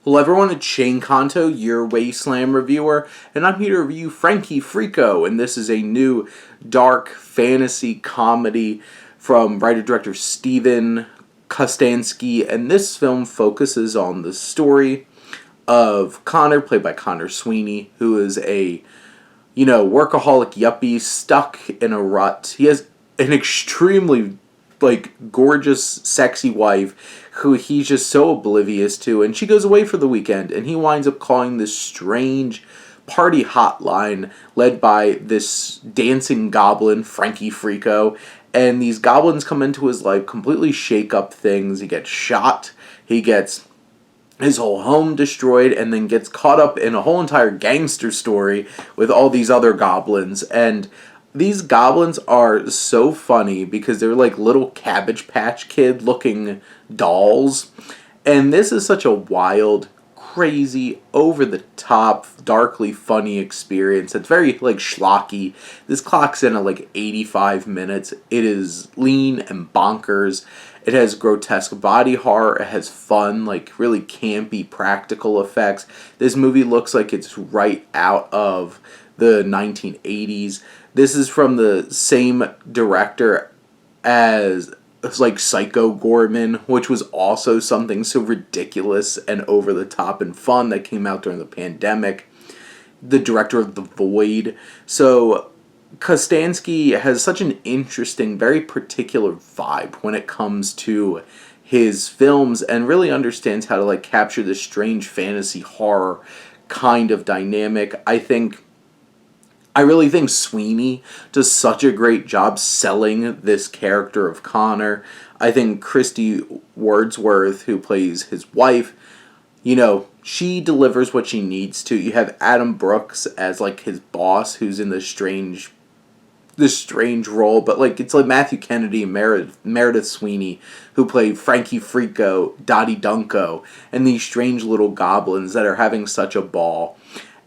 Hello everyone, it's Shane Kanto, your Wasteland reviewer, and I'm here to review Frankie Freako, and this is a new dark fantasy comedy from writer-director Steven Kostanski, and this film focuses on the story of Conor, played by Conor Sweeney, who is a, workaholic yuppie stuck in a rut. He has an extremely gorgeous, sexy wife who he's just so oblivious to, and she goes away for the weekend, and he winds up calling this strange party hotline led by this dancing goblin, Frankie Freako, and these goblins come into his life, completely shake up things. He gets shot, he gets his whole home destroyed, and then gets caught up in a whole entire gangster story with all these other goblins. And these goblins are so funny because they're like little Cabbage Patch Kid looking dolls. And this is such a wild, crazy, over the top, darkly funny experience. It's very schlocky. This clocks in at 85 minutes. It is lean and bonkers. It has grotesque body horror. It has fun, really campy practical effects. This movie looks like it's right out of the 1980s. This is from the same director as Psycho Gorman, which was also something so ridiculous and over the top and fun that came out during the pandemic. The director of The Void. So Kostanski has such an interesting, very particular vibe when it comes to his films, and really understands how to capture this strange fantasy horror kind of dynamic. I really think Sweeney does such a great job selling this character of Conor. I think Christy Wordsworth, who plays his wife, she delivers what she needs to. You have Adam Brooks as his boss, who's in this strange role, but it's Matthew Kennedy and Meredith Sweeney, who play Frankie Freako, Dottie Dunko, and these strange little goblins that are having such a ball.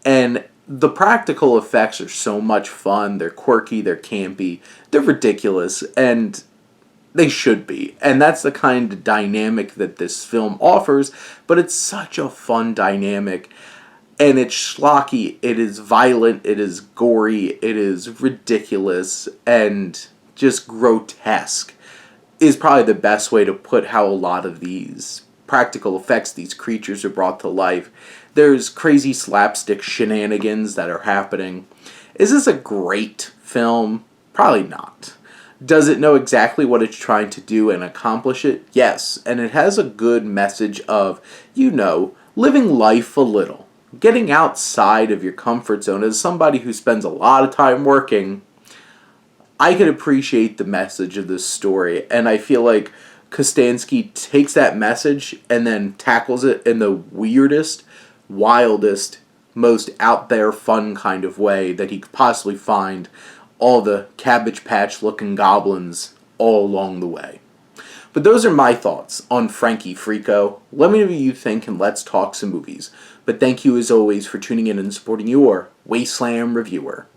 And the practical effects are so much fun. They're quirky, they're campy, they're ridiculous, and they should be. And that's the kind of dynamic that this film offers, but it's such a fun dynamic. And it's schlocky, it is violent, it is gory, it is ridiculous, and just grotesque is probably the best way to put how a lot of these practical effects, these creatures, are brought to life. There's crazy slapstick shenanigans that are happening. Is this a great film? Probably not. Does it know exactly what it's trying to do and accomplish it? Yes. And it has a good message of, living life a little. Getting outside of your comfort zone. As somebody who spends a lot of time working, I can appreciate the message of this story. And I feel like Kostanski takes that message and then tackles it in the weirdest, wildest, most out there fun kind of way that he could possibly find all the Cabbage Patch looking goblins all along the way. But those are my thoughts on Frankie Freako. Let me know what you think, and let's talk some movies. But thank you as always for tuning in and supporting your Wasteland reviewer.